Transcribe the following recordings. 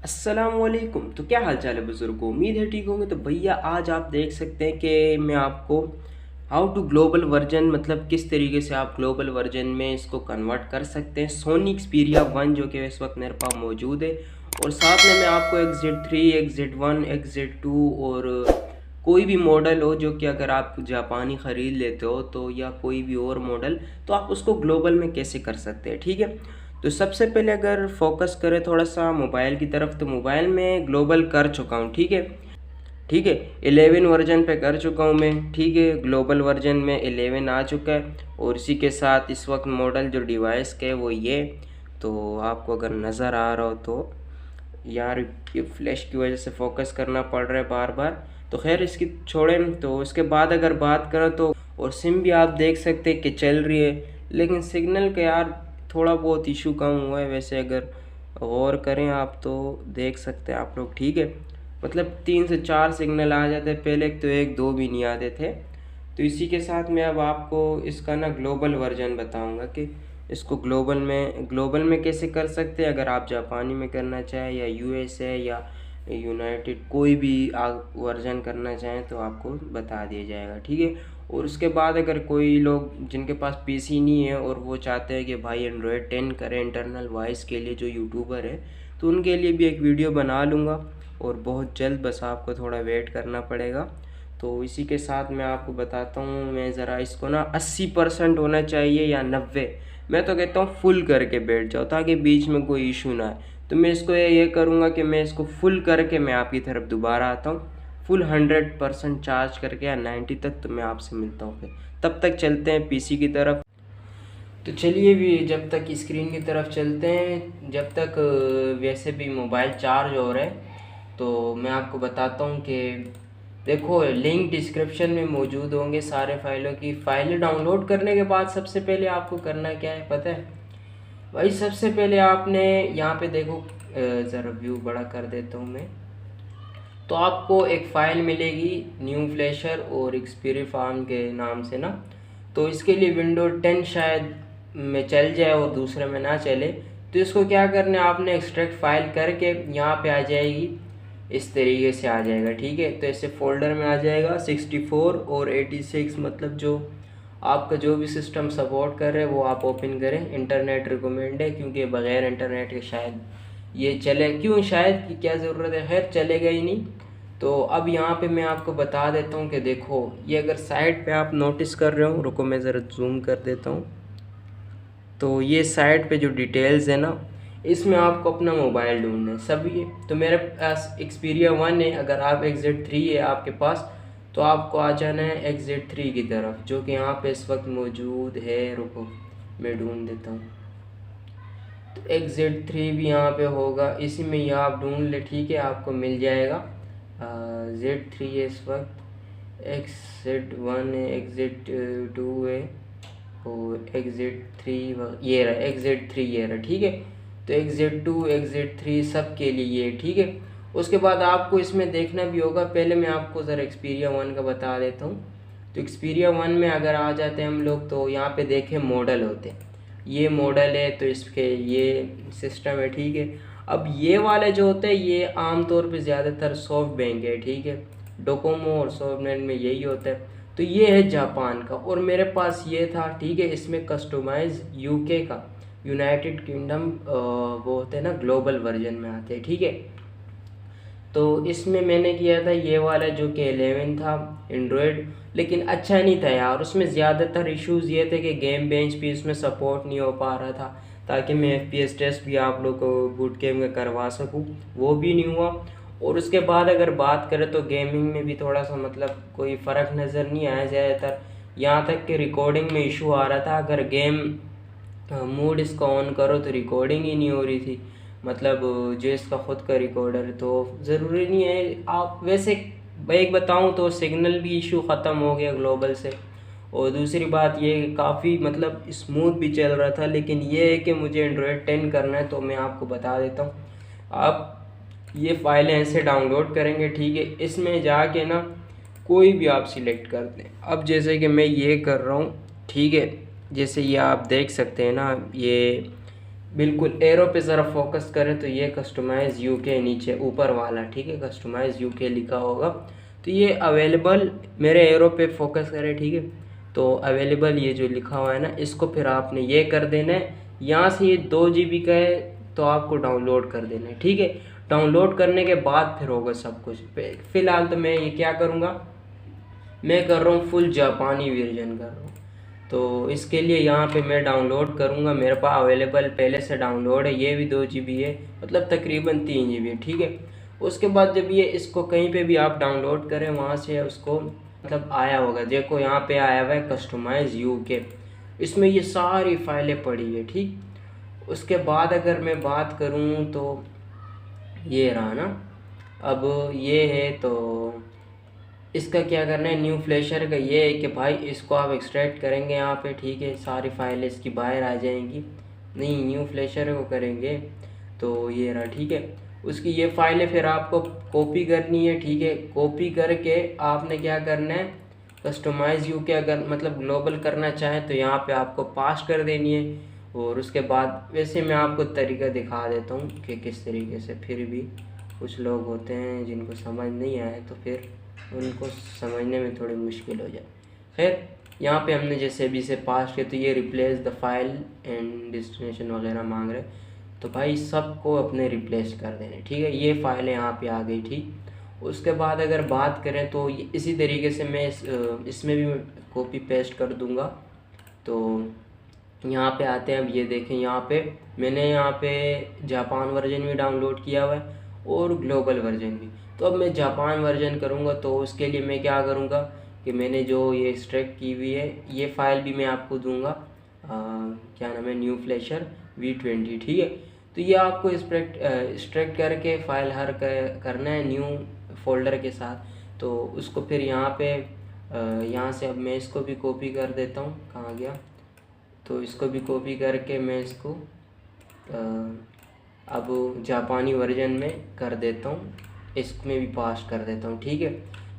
अस्सलामुअलैकुम। तो क्या हाल चाल है बुज़ुर्गों, उम्मीद है ठीक होंगे। तो भैया आज आप देख सकते हैं कि मैं आपको हाउ टू ग्लोबल वर्जन मतलब किस तरीके से आप ग्लोबल वर्जन में इसको कन्वर्ट कर सकते हैं सोनी Xperia 1 जो कि इस वक्त मेरे पास मौजूद है। और साथ में मैं आपको XZ3 XZ1 XZ2 और कोई भी मॉडल हो जो कि अगर आप जापानी ख़रीद लेते हो तो या कोई भी और मॉडल तो आप उसको ग्लोबल में कैसे कर सकते हैं, ठीक है। तो सबसे पहले अगर फोकस करें थोड़ा सा मोबाइल की तरफ, तो मोबाइल में ग्लोबल कर चुका हूँ, ठीक है। ठीक है, 11 वर्जन पे कर चुका हूँ मैं, ठीक है। ग्लोबल वर्जन में 11 आ चुका है और इसी के साथ इस वक्त मॉडल जो डिवाइस के है वो ये। तो आपको अगर नज़र आ रहा हो तो यार ये फ्लैश की वजह से फोकस करना पड़ रहा है बार बार। तो खैर इसकी छोड़ें। तो इसके बाद अगर बात करें तो और सिम भी आप देख सकते हैं कि चल रही है, लेकिन सिग्नल का यार थोड़ा बहुत इशू कम हुआ है। वैसे अगर गौर करें आप तो देख सकते हैं आप लोग, ठीक है। मतलब 3 से 4 सिग्नल आ जाते, पहले तो 1 2 भी नहीं आते थे। तो इसी के साथ मैं अब आपको इसका ना ग्लोबल वर्जन बताऊंगा कि इसको ग्लोबल में कैसे कर सकते हैं। अगर आप जापानी में करना चाहें या यूएसए या यूनाइटेड कोई भी वर्जन करना चाहें तो आपको बता दिया जाएगा, ठीक है। और उसके बाद अगर कोई लोग जिनके पास पीसी नहीं है और वो चाहते हैं कि भाई एंड्रॉयड 10 करें इंटरनल वॉइस के लिए, जो यूट्यूबर है, तो उनके लिए भी एक वीडियो बना लूँगा और बहुत जल्द, बस आपको थोड़ा वेट करना पड़ेगा। तो इसी के साथ मैं आपको बताता हूँ, मैं ज़रा इसको ना 80% होना चाहिए या 90, मैं तो कहता हूँ फुल करके बैठ जाओ ताकि बीच में कोई इशू ना आए। तो मैं इसको ये करूँगा कि मैं इसको फुल करके मैं आपकी तरफ दोबारा आता हूँ, फुल 100% चार्ज करके या 90 तक। तो मैं आपसे मिलता हूँ फिर, तब तक चलते हैं पीसी की तरफ। तो चलिए भी जब तक स्क्रीन की तरफ चलते हैं, जब तक वैसे भी मोबाइल चार्ज हो रहा है तो मैं आपको बताता हूँ कि देखो लिंक डिस्क्रिप्शन में मौजूद होंगे सारे फाइलों की। फाइलें डाउनलोड करने के बाद सबसे पहले आपको करना क्या है पता है भाई? सबसे पहले आपने यहाँ पे देखो, ज़रा व्यू बड़ा कर देता हूँ मैं। तो आपको एक फ़ाइल मिलेगी न्यू फ्लैशर और एक्सपीरी फार्म के नाम से ना। तो इसके लिए विंडो 10 शायद में चल जाए और दूसरे में ना चले। तो इसको क्या करना है, आपने एक्सट्रैक्ट फाइल करके यहाँ पे आ जाएगी, इस तरीके से आ जाएगा, ठीक है। तो ऐसे फोल्डर में आ जाएगा 64 और 86, मतलब जो आपका जो भी सिस्टम सपोर्ट कर रहे हैं वो आप ओपन करें। इंटरनेट रिकमेंड है क्योंकि बग़ैर इंटरनेट के शायद ये चले, क्यों शायद की क्या ज़रूरत है, खैर चलेगा ही नहीं। तो अब यहाँ पे मैं आपको बता देता हूँ कि देखो ये अगर साइड पे आप नोटिस कर रहे हो, रुको मैं ज़रा जूम कर देता हूँ। तो ये साइड पे जो डिटेल्स है ना, इसमें आपको अपना मोबाइल ढूंढना है सब ये। तो मेरे पास Xperia 1 है, अगर आप XZ3 है आपके पास तो आपको आ जाना है XZ3 की तरफ, जो कि यहाँ पे इस वक्त मौजूद है। रुको मैं ढूंढ देता हूँ। तो XZ3 भी यहाँ पे होगा, इसी में ये आप ढूंढ ले, ठीक है, आपको मिल जाएगा। Z3 है इस वक्त, XZ1 है, XZ2 है और XZ3, ये रहा XZ3, ये रहा, ठीक है। तो XZ2 XZ3 सब के लिए ये, ठीक है। उसके बाद आपको इसमें देखना भी होगा, पहले मैं आपको ज़रा Xperia 1 का बता देता हूँ। तो Xperia 1 में अगर आ जाते हैं हम लोग तो यहाँ पे देखें मॉडल होते हैं, ये मॉडल है तो इसके ये सिस्टम है, ठीक है। अब ये वाले जो होते हैं ये आमतौर पे ज़्यादातर सॉफ्ट बैंक है, ठीक है। डोकोमो और सॉफ्टनेट में यही होता है। तो ये है जापान का और मेरे पास ये था, ठीक है। इसमें कस्टमाइज यूके का, यूनाइटेड किंगडम वो होते हैं ना, ग्लोबल वर्जन में आते हैं, ठीक है। तो इसमें मैंने किया था ये वाला जो कि 11 था एंड्रॉयड, लेकिन अच्छा नहीं था यार। उसमें ज़्यादातर इश्यूज़ ये थे कि गेम बेंच भी उसमें सपोर्ट नहीं हो पा रहा था, ताकि मैं FPS टेस्ट भी आप लोग को बूट कैम्प में करवा सकूं, वो भी नहीं हुआ। और उसके बाद अगर बात करें तो गेमिंग में भी थोड़ा सा मतलब कोई फ़र्क नज़र नहीं आया ज़्यादातर। यहाँ तक कि रिकॉर्डिंग में इशू आ रहा था, अगर गेम मूड इसका ऑन करो तो रिकॉर्डिंग ही नहीं हो रही थी। मतलब जो इसका ख़ुद का रिकॉर्डर है तो ज़रूरी नहीं है आप, वैसे एक बताऊं तो सिग्नल भी इशू ख़त्म हो गया ग्लोबल से। और दूसरी बात ये काफ़ी मतलब स्मूथ भी चल रहा था, लेकिन ये है कि मुझे एंड्रॉयड 10 करना है। तो मैं आपको बता देता हूँ, आप ये फाइलें ऐसे डाउनलोड करेंगे, ठीक है। इसमें जाके ना कोई भी आप सिलेक्ट कर दें। अब जैसे कि मैं ये कर रहा हूँ, ठीक है, जैसे ये आप देख सकते हैं ना, ये बिल्कुल एरो पे ज़रा फोकस करें तो ये कस्टमाइज़ यूके नीचे ऊपर वाला, ठीक है, कस्टमाइज़ यूके लिखा होगा। तो ये अवेलेबल, मेरे एरो पे फोकस करें, ठीक है। तो अवेलेबल ये जो लिखा हुआ है ना, इसको फिर आपने ये कर देना है। यहाँ से ये 2 GB का है तो आपको डाउनलोड कर देना है, ठीक है। डाउनलोड करने के बाद फिर होगा सब कुछ। फ़िलहाल तो मैं ये क्या करूँगा, मैं कर रहा हूँ फुल जापानी वर्जन कर रहा हूँ। तो इसके लिए यहाँ पे मैं डाउनलोड करूँगा, मेरे पास अवेलेबल पहले से डाउनलोड है, ये भी 2 GB है, मतलब तकरीबन 3 GB है, ठीक है। उसके बाद जब ये इसको कहीं पे भी आप डाउनलोड करें वहाँ से उसको मतलब आया होगा, देखो यहाँ पे आया हुआ है कस्टमाइज़ यूके, इसमें ये सारी फाइलें पड़ी है, ठीक। उसके बाद अगर मैं बात करूँ तो ये रहा ना, अब ये है तो इसका क्या करना है, न्यू फ्लैशर का ये है कि भाई इसको आप एक्सट्रैक्ट करेंगे यहाँ पे, ठीक है, सारी फाइलें इसकी बाहर आ जाएंगी। नहीं, न्यू फ्लैशर को करेंगे तो ये रहा, ठीक है। उसकी ये फाइलें फिर आपको कॉपी करनी है, ठीक है। कॉपी करके आपने क्या करना है, कस्टमाइज़ यू के अगर मतलब ग्लोबल करना चाहें तो यहाँ पे आपको पास कर देनी है। और उसके बाद वैसे मैं आपको तरीका दिखा देता हूँ कि किस तरीके से, फिर भी कुछ लोग होते हैं जिनको समझ नहीं आए तो फिर उनको समझने में थोड़ी मुश्किल हो जाए। खैर, यहाँ पे हमने जैसे भी से पास किया तो ये replace the file and destination वगैरह मांग रहे, तो भाई सबको अपने रिप्लेस कर देने, ठीक है। ये फाइलें यहाँ पे आ गई, ठीक। उसके बाद अगर बात करें तो इसी तरीके से मैं इसमें भी कॉपी पेस्ट कर दूँगा। तो यहाँ पे आते हैं, अब ये देखें यहाँ पे मैंने यहाँ पे जापान वर्जन भी डाउनलोड किया हुआ है और ग्लोबल वर्जन भी। तो अब मैं जापान वर्जन करूँगा तो उसके लिए मैं क्या करूँगा कि मैंने जो ये एक्सट्रैक्ट की हुई है ये फ़ाइल भी मैं आपको दूँगा, क्या नाम है, न्यू फ्लैशर V20, ठीक है। तो ये आपको एक्सट्रैक्ट करके फ़ाइल करना है न्यू फोल्डर के साथ। तो उसको फिर यहाँ पे यहाँ से अब मैं इसको भी कॉपी कर देता हूँ, कहाँ गया, तो इसको भी कॉपी करके मैं इसको अब जापानी वर्जन में कर देता हूँ, इसमें भी पास कर देता हूँ, ठीक है।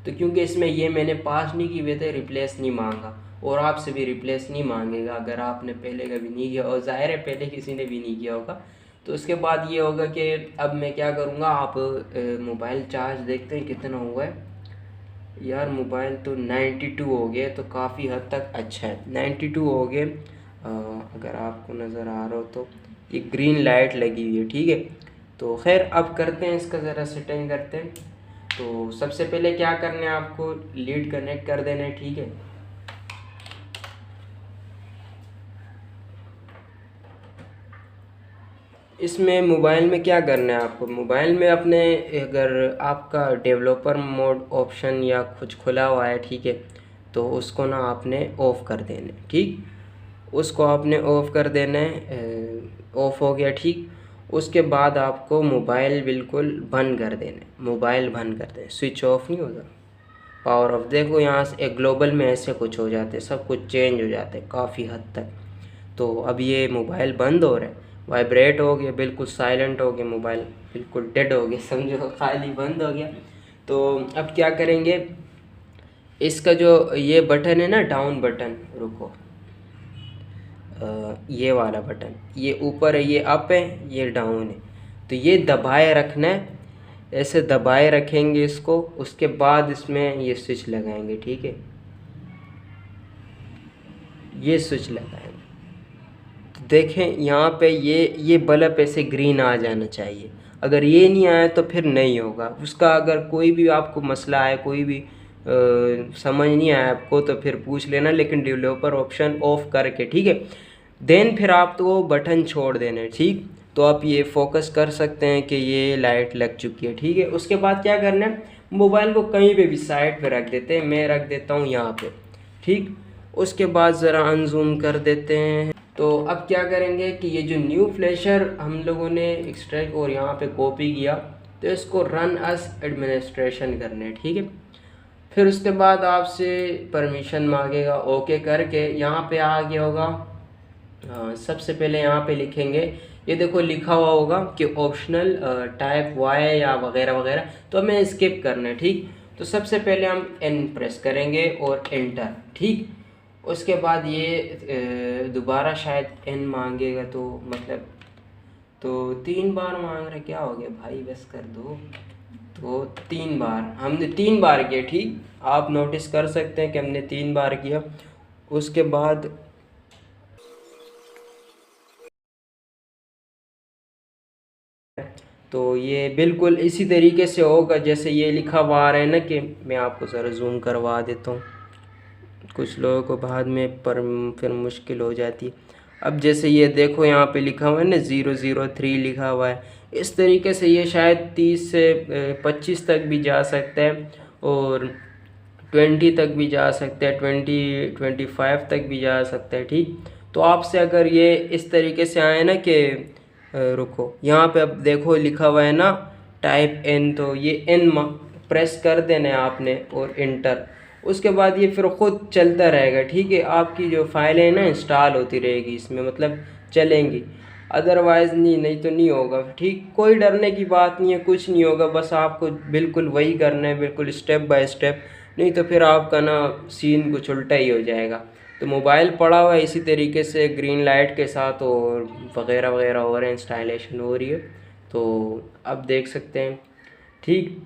तो क्योंकि इसमें ये मैंने पास नहीं की हुए थे, रिप्लेस नहीं मांगा, और आपसे भी रिप्लेस नहीं मांगेगा अगर आपने पहले कभी नहीं किया, और ज़ाहिर है पहले किसी ने भी नहीं किया होगा। तो उसके बाद ये होगा कि अब मैं क्या करूँगा, आप मोबाइल चार्ज देखते हैं कितना हुआ है यार। मोबाइल तो 92 हो गया, तो काफ़ी हद तक अच्छा है, 92 हो गए। अगर आपको नज़र आ रहा हो तो ये ग्रीन लाइट लगी हुई है, ठीक है। तो खैर अब करते हैं इसका ज़रा सेटिंग करते हैं। तो सबसे पहले क्या करना है, आपको लीड कनेक्ट कर देना है, ठीक है। इसमें मोबाइल में क्या करना है आपको, मोबाइल में अपने अगर आपका डेवलपर मोड ऑप्शन या कुछ खुला हुआ है, ठीक है, तो उसको ना आपने ऑफ़ कर देना है, ठीक। उसको आपने ऑफ़ कर देना है, ऑफ़ हो गया, ठीक। उसके बाद आपको मोबाइल बिल्कुल बंद कर देना है, मोबाइल बंद कर देना, स्विच ऑफ नहीं होगा, पावर ऑफ। देखो यहाँ से एक ग्लोबल में ऐसे कुछ हो जाते, सब कुछ चेंज हो जाते काफ़ी हद तक। तो अब ये मोबाइल बंद हो रहा है, वाइब्रेट हो गया, बिल्कुल साइलेंट हो गया मोबाइल, बिल्कुल डेड हो गया, समझो खाली बंद हो गया। तो अब क्या करेंगे, इसका जो ये बटन है ना, डाउन बटन, रुको, ये वाला बटन, ये ऊपर है, ये अप है, ये डाउन है, तो ये दबाए रखना है, ऐसे दबाए रखेंगे इसको। उसके बाद इसमें ये स्विच लगाएंगे, ठीक है, ये स्विच लगाएंगे। तो देखें यहाँ पे ये बल्ब ऐसे ग्रीन आ जाना चाहिए, अगर ये नहीं आया तो फिर नहीं होगा उसका। अगर कोई भी आपको मसला है, कोई भी समझ नहीं आया आपको तो फिर पूछ लेना, लेकिन डेवलपर ऑप्शन ऑफ करके, ठीक है। देन फिर आप तो वो बटन छोड़ देना, ठीक। तो आप ये फोकस कर सकते हैं कि ये लाइट लग चुकी है, ठीक है। उसके बाद क्या करना है, मोबाइल को कहीं पे भी साइड पे रख देते हैं, मैं रख देता हूँ यहाँ पे, ठीक। उसके बाद ज़रा अनजूम कर देते हैं। तो अब क्या करेंगे कि ये जो न्यू फ्लैशर हम लोगों ने एक्सट्रैक्ट और यहाँ पे कॉपी किया, तो इसको रन एज एडमिनिस्ट्रेशन करने, ठीक है। फिर उसके बाद आपसे परमिशन मांगेगा, ओके करके यहाँ पे आ गया होगा। सबसे पहले यहाँ पे लिखेंगे, ये देखो लिखा हुआ होगा कि ऑप्शनल टाइप वाई या वगैरह वगैरह, तो हमें स्किप करना है, ठीक। तो सबसे पहले हम एन प्रेस करेंगे और एंटर, ठीक। उसके बाद ये दोबारा शायद एन मांगेगा, तो मतलब तो 3 बार मांग रहे, क्या हो गया भाई, बस कर दो। तो 3 बार हमने 3 बार किया, ठीक। आप नोटिस कर सकते हैं कि हमने 3 बार किया। उसके बाद तो ये बिल्कुल इसी तरीके से होगा जैसे ये लिखा हुआ आ रहा है ना, कि मैं आपको ज़रा जूम करवा देता हूँ, कुछ लोगों को बाद में पर फिर मुश्किल हो जाती है। अब जैसे ये देखो यहाँ पे लिखा हुआ है ना 003 लिखा हुआ है, इस तरीके से ये शायद 30 से 25 तक भी जा सकता है, और 20 तक भी जा सकता है, 25 तक भी जा सकता है, ठीक। तो आपसे अगर ये इस तरीके से आए ना कि रुको, यहाँ पे अब देखो लिखा हुआ है ना टाइप एन, तो ये एन प्रेस कर देना है आपने और इंटर। उसके बाद ये फिर ख़ुद चलता रहेगा, ठीक है। आपकी जो फाइल है ना इंस्टॉल होती रहेगी इसमें, मतलब चलेंगी। अदरवाइज़ नहीं तो नहीं होगा, ठीक। कोई डरने की बात नहीं है, कुछ नहीं होगा, बस आपको बिल्कुल वही करना है, बिल्कुल स्टेप बाय स्टेप, नहीं तो फिर आपका ना सीन कुछ उल्टा ही हो जाएगा। तो मोबाइल पड़ा हुआ है इसी तरीके से ग्रीन लाइट के साथ, और वगैरह वगैरह हो रहे हैं, इंस्टॉलेशन हो रही है। तो अब देख सकते हैं, ठीक।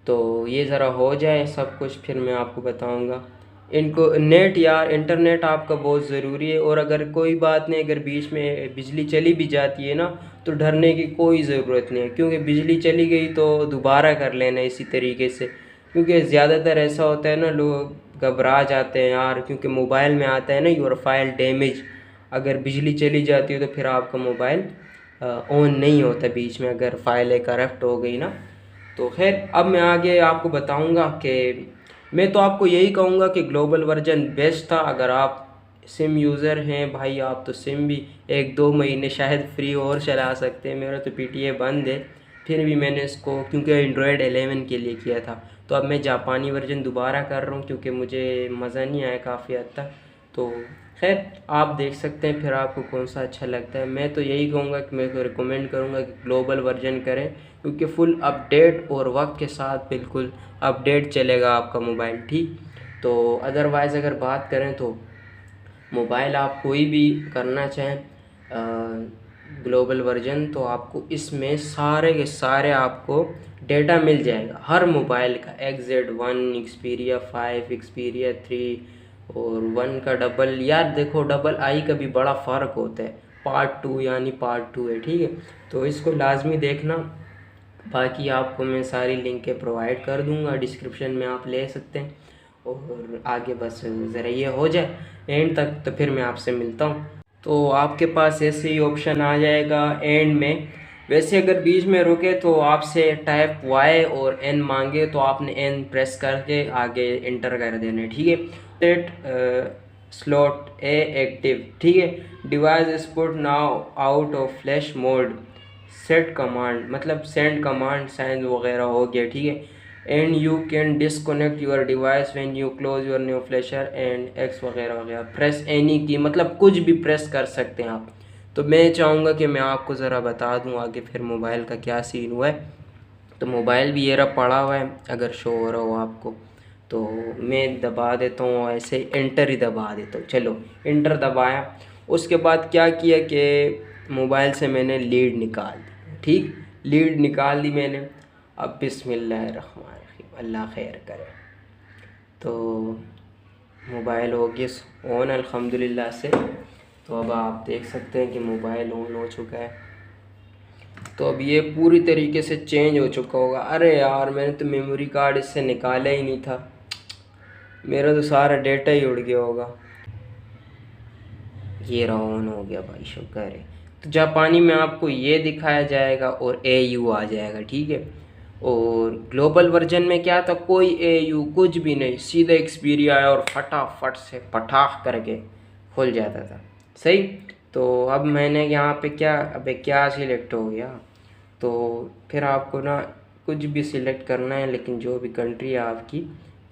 तो ये ज़रा हो जाए सब कुछ, फिर मैं आपको बताऊंगा। इनको नेट यार, इंटरनेट आपका बहुत ज़रूरी है। और अगर कोई बात नहीं, अगर बीच में बिजली चली भी जाती है ना, तो डरने की कोई ज़रूरत नहीं है, क्योंकि बिजली चली गई तो दोबारा कर लेना इसी तरीके से। क्योंकि ज़्यादातर ऐसा होता है ना, लोग घबरा जाते हैं यार, क्योंकि मोबाइल में आता है ना योर फाइल डैमेज। अगर बिजली चली जाती है तो फिर आपका मोबाइल ऑन नहीं होता बीच में, अगर फाइल करप्ट हो गई ना। तो खैर अब मैं आगे आपको बताऊंगा कि मैं तो आपको यही कहूँगा कि ग्लोबल वर्जन बेस्ट था। अगर आप सिम यूज़र हैं भाई, आप तो सिम भी 1-2 महीने शायद फ्री और चला सकते हैं। मेरा तो पीटीए बंद है, फिर भी मैंने इसको क्योंकि एंड्रॉयड 11 के लिए किया था। तो अब मैं जापानी वर्जन दोबारा कर रहा हूँ, क्योंकि मुझे मज़ा नहीं आया काफ़ी हद तक। तो खैर आप देख सकते हैं फिर आपको कौन सा अच्छा लगता है। मैं तो यही कहूँगा कि मैं तो रिकमेंड करूँगा कि ग्लोबल वर्जन करें, क्योंकि फुल अपडेट और वक्त के साथ बिल्कुल अपडेट चलेगा आपका मोबाइल, ठीक। तो अदरवाइज़ अगर बात करें तो मोबाइल आप कोई भी करना चाहें ग्लोबल वर्जन, तो आपको इसमें सारे के सारे आपको डेटा मिल जाएगा हर मोबाइल का, XZ1, Xperia 5, Xperia 3 और 1 का डबल। यार देखो डबल आई का भी बड़ा फ़र्क होता है, पार्ट 2 यानी पार्ट 2 है, ठीक है। तो इसको लाजमी देखना। बाकी आपको मैं सारी लिंकें प्रोवाइड कर दूंगा डिस्क्रिप्शन में, आप ले सकते हैं। और आगे बस ज़रा ये हो जाए एंड तक, तो फिर मैं आपसे मिलता हूँ। तो आपके पास ऐसे ही ऑप्शन आ जाएगा एंड में। वैसे अगर बीच में रुके तो आपसे टाइप Y और N मांगे, तो आपने N प्रेस करके आगे इंटर कर देना, ठीक है। सेट स्लॉट ए एक्टिव, ठीक है। Device is put now out of flash mode, set command मतलब सेंड कमांड साइन वगैरह हो गया, ठीक है। And you can disconnect your device when you close your new flasher and x वगैरह वगैरह। प्रेस एनी की मतलब कुछ भी प्रेस कर सकते हैं आप। तो मैं चाहूँगा कि मैं आपको ज़रा बता दूँ आगे फिर मोबाइल का क्या सीन हुआ है। तो मोबाइल भी ये रहा पड़ा हुआ है, अगर शो हो रहा हो आपको, तो मैं दबा देता हूँ ऐसे, इंटर ही दबा देता हूँ। चलो इंटर दबाया, उसके बाद क्या किया कि मोबाइल से मैंने लीड निकाल दी, ठीक। लीड निकाल दी मैंने। अब बिस्मिल्लाहिर्रहमानिर्रहीम, अल्लाह खैर करे। तो मोबाइल हो गया ऑन अल्हम्दुलिल्लाह से। तो अब आप देख सकते हैं कि मोबाइल ऑन हो चुका है। तो अब ये पूरी तरीके से चेंज हो चुका होगा। अरे यार मैंने तो मेमोरी कार्ड इससे निकाला ही नहीं था, मेरा तो सारा डेटा ही उड़ गया होगा। ये रहा ऑन हो गया भाई, शुक्र है। तो जापानी में आपको ये दिखाया जाएगा और AU आ जाएगा, ठीक है। और ग्लोबल वर्जन में क्या था, कोई AU कुछ भी नहीं, सीधा एक्सपीरिया आया और फटाफट से पटाख करके खुल जाता था, सही। तो अब मैंने यहाँ पे क्या, अबे क्या सिलेक्ट हो गया। तो फिर आपको ना कुछ भी सिलेक्ट करना है, लेकिन जो भी कंट्री है आपकी।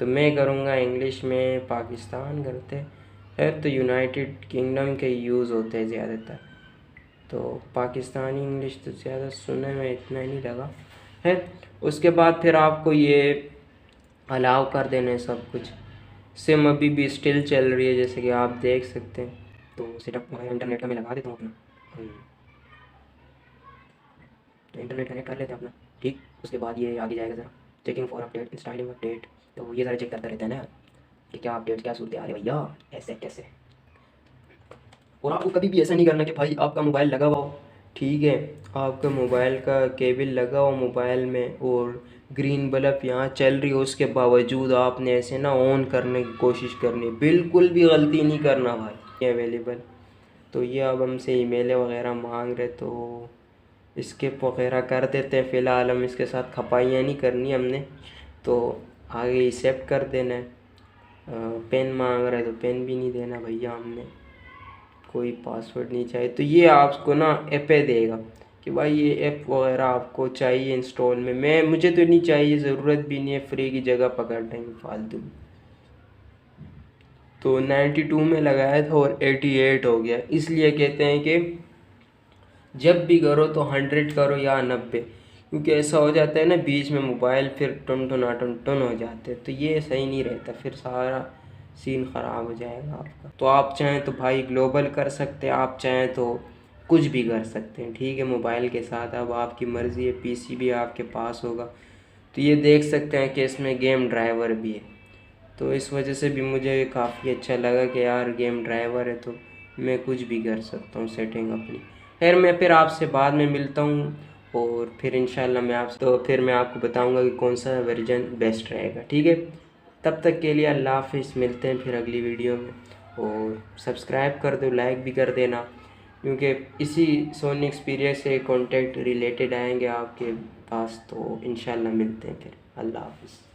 तो मैं करूँगा इंग्लिश में पाकिस्तान करते है, तो यूनाइटेड किंगडम के यूज़ होते हैं ज़्यादातर। तो पाकिस्तानी इंग्लिश तो ज़्यादा सुनने में इतना नहीं लगा है। उसके बाद फिर आपको ये अलाउ कर देना है सब कुछ। सिम अभी भी स्टिल चल रही है जैसे कि आप देख सकते हैं। तो सेटअप इंटरनेट का मैं लगा देता हूँ अपना। तो इंटरनेट कनेक्ट कर लेते हैं अपना, ठीक। उसके बाद ये आगे जाएगा ज़रा checking for update, installing update. तो ये ज़रा चेक करता रहता है ना यार कि क्या अपडेट, क्या सूरत हाल है भैया, ऐसे कैसे। और आपको कभी भी ऐसा नहीं करना कि भाई आपका मोबाइल लगा हुआ हो, ठीक है, आपका मोबाइल का केबल लगा हो मोबाइल में और ग्रीन बल्ब यहाँ चल रही हो, उसके बावजूद आपने ऐसे ना ऑन करने की कोशिश करनी, बिल्कुल भी गलती नहीं करना भाई। अवेलेबल तो ये अब हमसे ईमेलें वगैरह मांग रहे तो स्किप वगैरह कर देते हैं, फ़िलहाल हम इसके साथ खपाइयाँ नहीं करनी हमने, तो आगे एक्सेप्ट कर देना है। पेन मांग रहा है तो पेन भी नहीं देना भैया हमने, कोई पासवर्ड नहीं चाहिए। तो ये आपको ना ऐपे देगा कि भाई ये ऐप वगैरह आपको चाहिए इंस्टॉल में, मुझे तो नहीं चाहिए, ज़रूरत भी नहीं है, फ्री की जगह पकड़ लेंगे फालतू। तो 92 में लगाया था और 88 हो गया, इसलिए कहते हैं कि जब भी करो तो 100 करो या 90, क्योंकि ऐसा हो जाता है ना बीच में मोबाइल फिर टन हो जाते हैं, तो ये सही नहीं रहता, फिर सारा सीन ख़राब हो जाएगा आपका। तो आप चाहें तो भाई ग्लोबल कर सकते हैं, आप चाहें तो कुछ भी कर सकते हैं, ठीक है। मोबाइल के साथ अब आपकी मर्ज़ी है, पीसी भी आपके पास होगा। तो ये देख सकते हैं कि इसमें गेम ड्राइवर भी है, तो इस वजह से भी मुझे काफ़ी अच्छा लगा कि यार गेम ड्राइवर है तो मैं कुछ भी कर सकता हूँ सेटिंग अपनी। खैर मैं फिर आपसे बाद में मिलता हूँ और फिर इंशाल्लाह मैं आपको बताऊँगा कि कौन सा वर्जन बेस्ट रहेगा, ठीक है। तब तक के लिए अल्लाह हाफिज़, मिलते हैं फिर अगली वीडियो में। और सब्सक्राइब कर दो, लाइक भी कर देना, क्योंकि इसी सोनी एक्सपीरियंस से कॉन्टेक्ट रिलेटेड आएंगे आपके पास। तो इंशाल्लाह मिलते हैं फिर, अल्लाह हाफिज़।